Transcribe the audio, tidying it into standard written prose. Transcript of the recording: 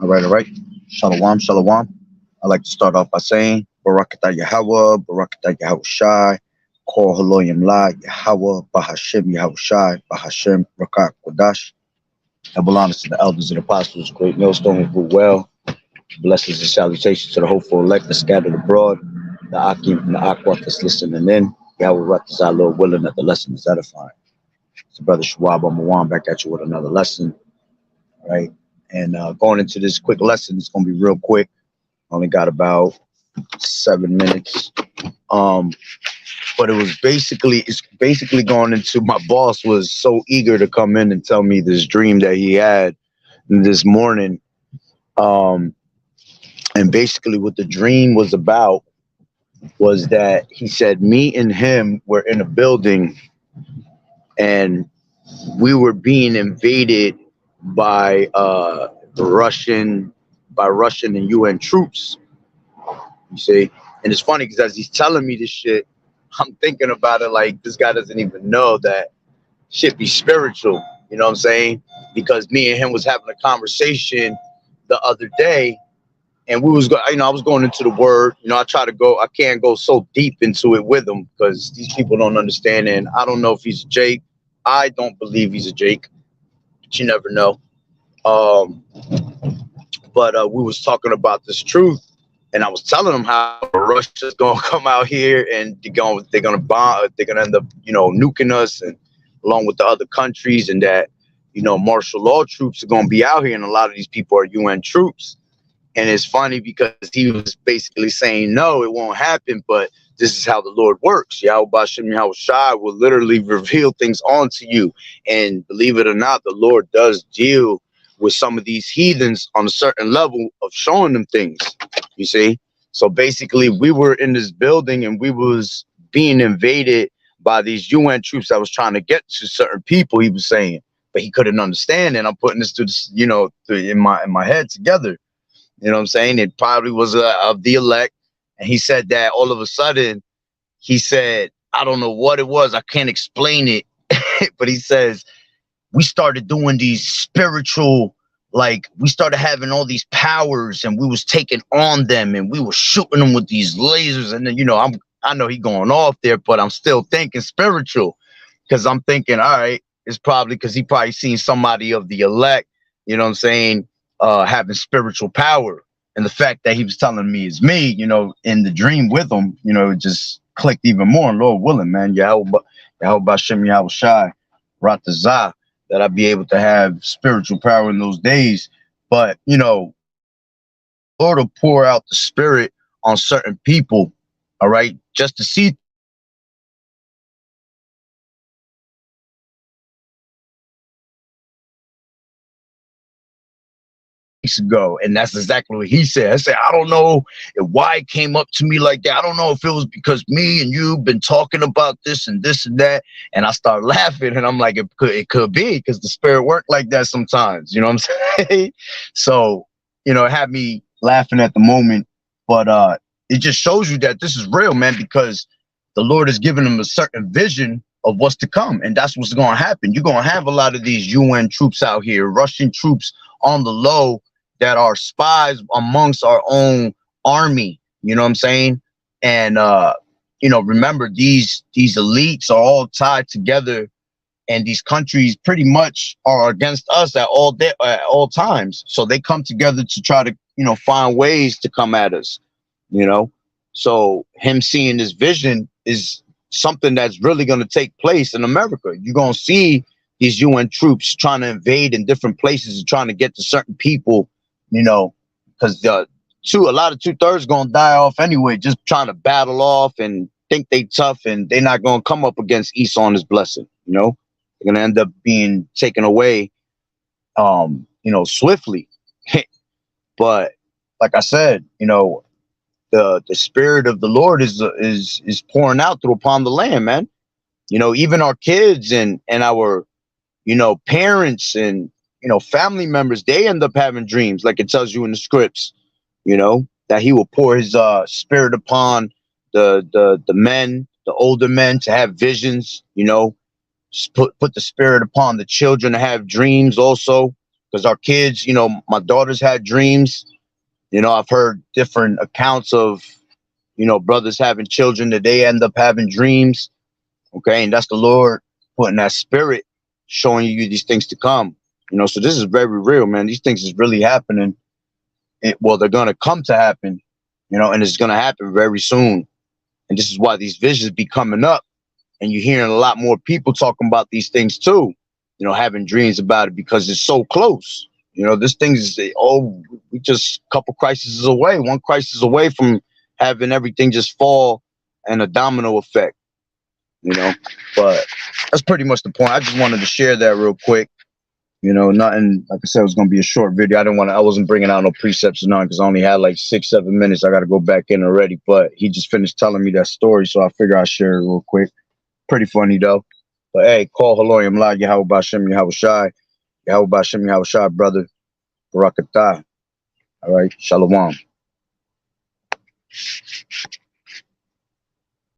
All right, all right. Shalom, shalom. I like to start off by saying Barakatah Yahweh, Barakatah Yahweh Shai, Kor Haloyim La, Yahweh, Bahashem Yahweh Shai, Bahashem Rakat Kodash. Double honors to the elders and apostles, great millstone who rule well. Blessings and salutations to the hopeful elect that scattered abroad, the Akim and the Aqua that's listening in. Yahweh Ratazah, Lord willing that the lesson is edifying. It's the brother Shawab Amawan back at you with another lesson, right? And going into this quick lesson, it's going to be real quick. Only got about 7 minutes. But it's basically going into, my boss was so eager to come in and tell me this dream that he had this morning. And basically what the dream was about was that he said me and him were in a building and we were being invaded by Russian and UN troops. You see, and it's funny because as he's telling me this shit, I'm thinking about it like this guy doesn't even know that shit be spiritual. You know what I'm saying? Because me and him was having a conversation the other day, and we was going. You know, I was going into the word. You know, I can't go so deep into it with him because these people don't understand, and I don't know if he's a Jake. I don't believe he's a Jake, but you never know. But we was talking about this truth, and I was telling them how Russia's gonna come out here and they're gonna bomb, they're gonna end up, you know, nuking us, and along with the other countries, and that, you know, martial law troops are gonna be out here, and a lot of these people are UN troops. And it's funny because he was basically saying, no, it won't happen, but this is how the Lord works. Yahweh Bashem Yahweh Shai will literally reveal things onto you. And believe it or not, the Lord does deal with some of these heathens on a certain level of showing them things, you see? So basically we were in this building and we was being invaded by these UN troops that was trying to get to certain people, he was saying, but he couldn't understand. And I'm putting this to, you know, in my head together. You know what I'm saying? It probably was of the elect. And he said that all of a sudden, he said, I don't know what it was. I can't explain it. But he says, we started doing these spiritual, like we started having all these powers and we was taking on them and we were shooting them with these lasers. And then, you know, I know he going off there, but I'm still thinking spiritual because I'm thinking, all right, it's probably because he probably seen somebody of the elect, you know what I'm saying? Having spiritual power, and the fact that he was telling me is me, you know, in the dream with him, you know, it just clicked even more. And Lord willing, man, Yahweh Bashem Yahweh Shai, Ratazah, that I'd be able to have spiritual power in those days. But, you know, Lord will pour out the spirit on certain people, all right, just to see ago. And that's exactly what he said. I said, I don't know why it came up to me like that. I don't know if it was because me and you been talking about this and that. And I started laughing and I'm like, it could be because the spirit worked like that sometimes. You know what I'm saying? So, you know, it had me laughing at the moment, but it just shows you that this is real, man, because the Lord has given them a certain vision of what's to come. And that's what's going to happen. You're going to have a lot of these UN troops out here, Russian troops on the low, that are spies amongst our own army, you know what I'm saying? And you know, remember these elites are all tied together, and these countries pretty much are against us at all times. So they come together to try to, you know, find ways to come at us, you know. So him seeing this vision is something that's really going to take place in America. You're going to see these UN troops trying to invade in different places and trying to get to certain people, you know, because a lot of 2/3 gonna die off anyway, just trying to battle off and think they tough, and they're not gonna come up against Esau and his blessing. You know, they're gonna end up being taken away, you know, swiftly. But like I said, you know, the spirit of the Lord is pouring out through upon the land, man. You know, even our kids and our, you know, parents and, you know, family members, they end up having dreams, like it tells you in the scripts, you know, that he will pour his spirit upon the men, the older men, to have visions, you know, put the spirit upon the children to have dreams also, because our kids, you know, my daughters had dreams. You know, I've heard different accounts of, you know, brothers having children that they end up having dreams. Okay. And that's the Lord putting that spirit, showing you these things to come. You know, so this is very real, man. These things is really happening. Well, they're going to come to happen, you know, and it's going to happen very soon. And this is why these visions be coming up. And you're hearing a lot more people talking about these things too, you know, having dreams about it because it's so close. You know, this thing is, oh, we just a couple crises away, one crisis away from having everything just fall and a domino effect, you know. But that's pretty much the point. I just wanted to share that real quick. You know, nothing, like I said, it was going to be a short video. I wasn't bringing out no precepts or nothing because I only had like 6-7 minutes. I got to go back in already. But he just finished telling me that story, so I figure I'll share it real quick. Pretty funny though. But hey, call Haloyim La YAHAWAH'S YAHAWAH'S YAHAWAH'S YAHAWAH'S brother. Barakatah. All right. Shalom.